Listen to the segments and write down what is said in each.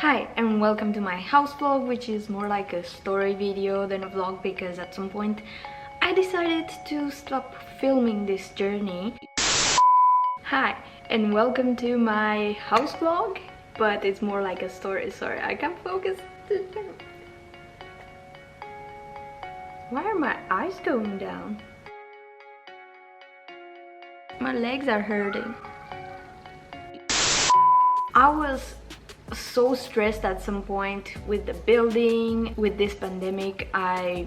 Hi and welcome to my house vlog, which is more like a story video than a vlog because at some point I decided to stop filming this journey. Hi and welcome to my house vlog, but it's more like a story. Sorry, I can't focus. Why are my eyes going down? My legs are hurting. I was so stressed at some point with the building. With this pandemic, I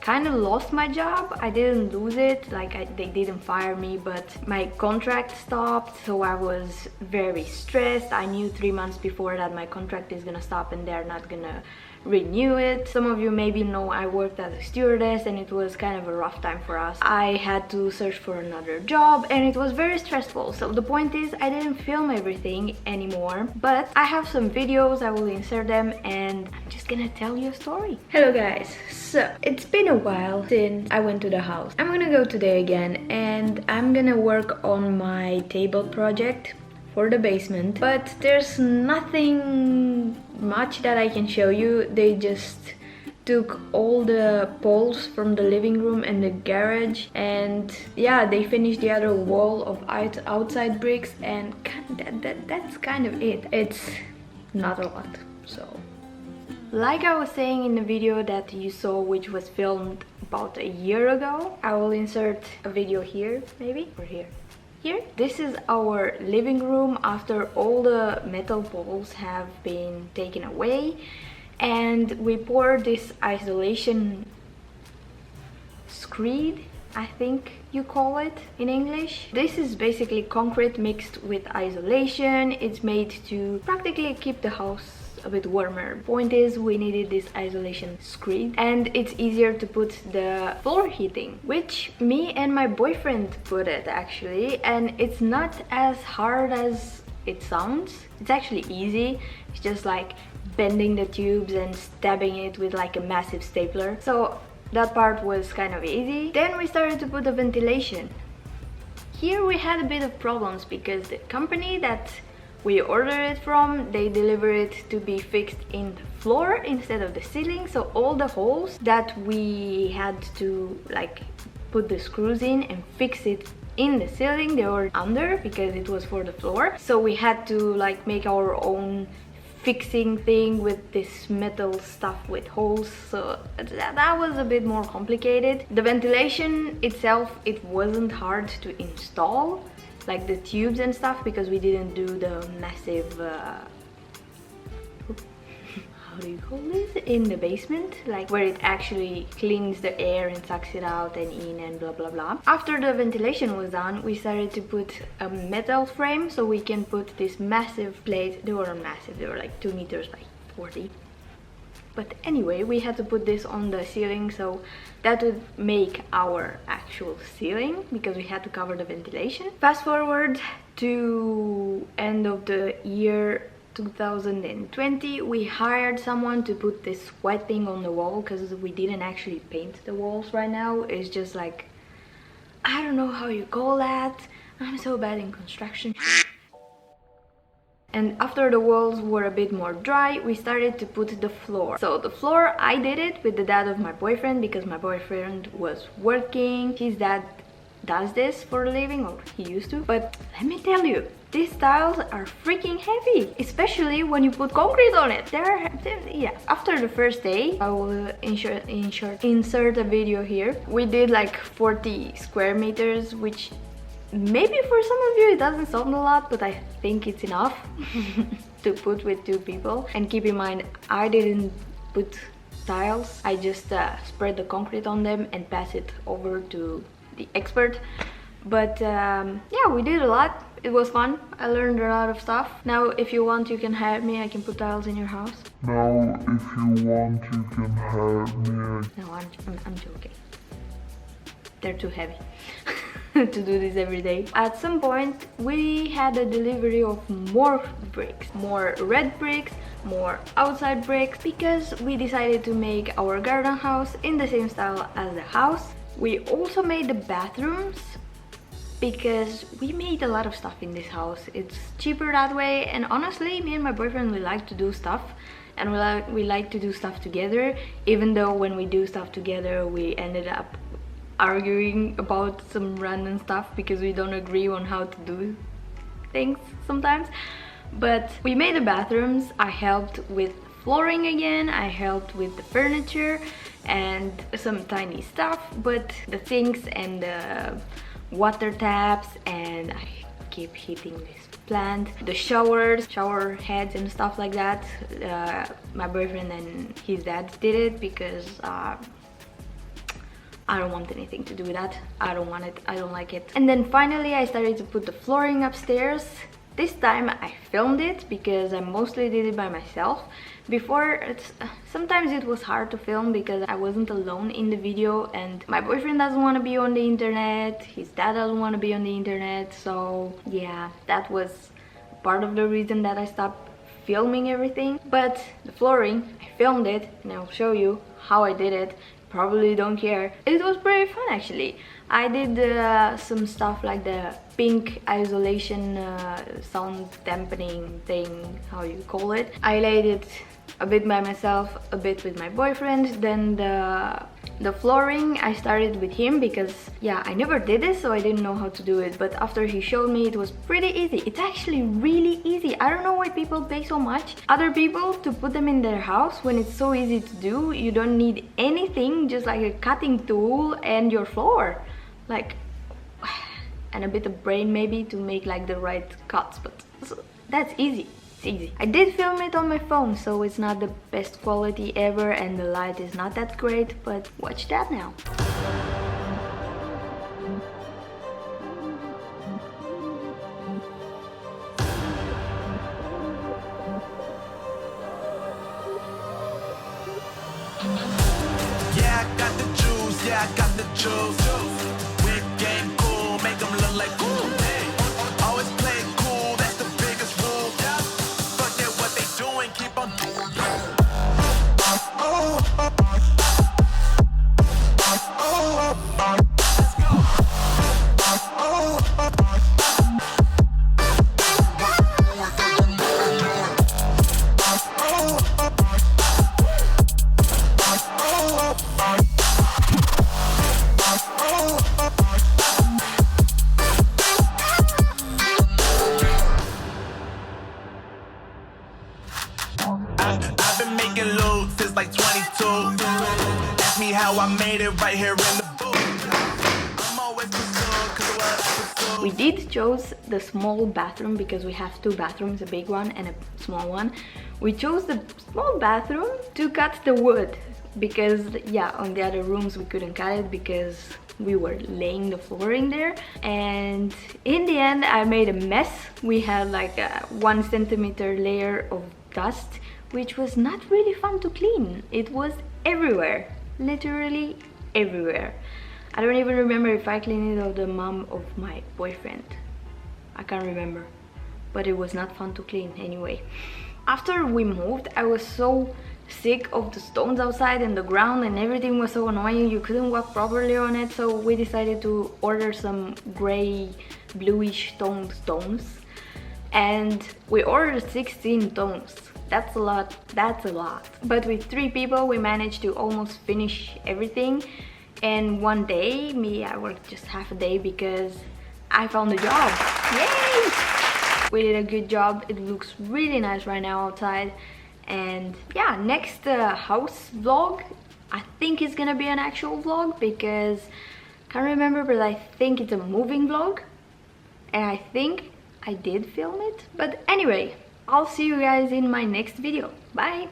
kind of lost my job. I didn't lose it, they didn't fire me, but my contract stopped, so I was very stressed. I knew 3 months before that my contract is gonna stop and they're not gonna renew it. Some of you maybe know I worked as a stewardess and it was kind of a rough time for us. I had to search for another job and it was very stressful. So the point is, I didn't film everything anymore, but I have some videos. I will insert them and I'm just gonna tell you a story. Hello guys, so it's been a while since I went to the house. I'm gonna go today again and I'm gonna work on my table project for the basement, but there's nothing much that I can show you. They just took all the poles from the living room and the garage, and yeah, they finished the other wall of outside bricks, and that's kind of it. It's not a lot. So like I was saying in the video that you saw, which was filmed about a year ago, I will insert a video here, maybe, or here. Here, this is our living room after all the metal poles have been taken away, and we poured this isolation screed, I think you call it in English. This is basically concrete mixed with isolation. It's made to practically keep the house a bit warmer. Point is, we needed this isolation screed, and it's easier to put the floor heating, which me and my boyfriend put it actually, and it's not as hard as it sounds. It's actually easy. It's just like bending the tubes and stabbing it with like a massive stapler. So that part was kind of easy. Then we started to put the ventilation. Here we had a bit of problems because the company that we ordered it from, they deliver it to be fixed in the floor instead of the ceiling. So all the holes that we had to like put the screws in and fix it in the ceiling, they were under because it was for the floor. So we had to like make our own fixing thing with this metal stuff with holes. So that was a bit more complicated. The ventilation itself, it wasn't hard to install, like the tubes and stuff, because we didn't do the massive how do you call this, in the basement, like where it actually cleans the air and sucks it out and in and blah blah blah. After the ventilation was done, we started to put a metal frame so we can put this massive plate. They were massive, they were like 2 meters by 40. But anyway, we had to put this on the ceiling, so that would make our actual ceiling because we had to cover the ventilation. Fast forward to end of the year 2020, we hired someone to put this white thing on the wall because we didn't actually paint the walls right now. It's just like, I don't know how you call that. I'm so bad in construction. And after the walls were a bit more dry, we started to put the floor. So the floor, I did it with the dad of my boyfriend because my boyfriend was working. His dad does this for a living, or he used to. But let me tell you, these tiles are freaking heavy, especially when you put concrete on it. Yeah. After the first day, I will insert a video here. We did like 40 square meters, which maybe for some of you it doesn't sound a lot, but I think it's enough to put with 2 people. And keep in mind, I didn't put tiles. I just spread the concrete on them and pass it over to the expert. But yeah, we did a lot. It was fun. I learned a lot of stuff. Now if you want, you can hire me. I can put tiles in your house. Now if you want, you can hire me. No, I'm joking. They're too heavy to do this every day. At some point we had a delivery of more bricks, more red bricks, more outside bricks, because we decided to make our garden house in the same style as the house. We also made the bathrooms because we made a lot of stuff in this house. It's cheaper that way, and honestly, me and my boyfriend, we like to do stuff, and we like to do stuff together, even though when we do stuff together we ended up arguing about some random stuff because we don't agree on how to do things sometimes. But we made the bathrooms, I helped with flooring again, I helped with the furniture and some tiny stuff, but the sinks and the water taps, and I keep hitting this plant, the showers, shower heads and stuff like that. My boyfriend and his dad did it because I don't want anything to do with that. I don't want it, I don't like it. And then finally I started to put the flooring upstairs. This time I filmed it because I mostly did it by myself. Before, sometimes it was hard to film because I wasn't alone in the video, and my boyfriend doesn't want to be on the internet, his dad doesn't want to be on the internet, so yeah, that was part of the reason that I stopped filming everything. But the flooring, I filmed it and I'll show you how I did it. Probably don't care. It was pretty fun actually. I did some stuff like the pink isolation sound dampening thing, how you call it. I laid it a bit by myself, a bit with my boyfriend. Then the flooring I started with him because yeah, I never did this, so I didn't know how to do it, but after he showed me, it was pretty easy. It's actually really easy. I don't know why people pay so much other people to put them in their house when it's so easy to do. You don't need anything, just like a cutting tool and your floor, like, and a bit of brain maybe to make like the right cuts, but that's easy. It's easy. I did film it on my phone, so it's not the best quality ever and the light is not that great, but watch that now. Yeah, I got the juice, yeah, I got the juice. Whip game cool, make them look like cool. Always play cool, that's the biggest rule. Forget what they doing, keep on doing. I've been making loot since like 22. Ask me how I made it right here in the booth. I'm always pursued 'cause of what I pursue. We did chose the small bathroom because we have two bathrooms, a big one and a small one. We chose the small bathroom to cut the wood because yeah, on the other rooms we couldn't cut it because we were laying the flooring there, and in the end I made a mess. We had like a 1 centimeter layer of dust, which was not really fun to clean. It was everywhere, literally everywhere. I don't even remember if I cleaned it or the mom of my boyfriend. I can't remember, but it was not fun to clean anyway. After we moved, I was so sick of the stones outside and the ground, and everything was so annoying. You couldn't walk properly on it, so we decided to order some gray bluish toned stones, and we ordered 16 stones. That's a lot, that's a lot. But with 3 people we managed to almost finish everything, and one day I worked just half a day because I found a job. Yay! We did a good job. It looks really nice right now outside. And yeah, next house vlog, I think it's gonna be an actual vlog because I can't remember, but I think it's a moving vlog, and I think I did film it. But anyway, I'll see you guys in my next video. Bye!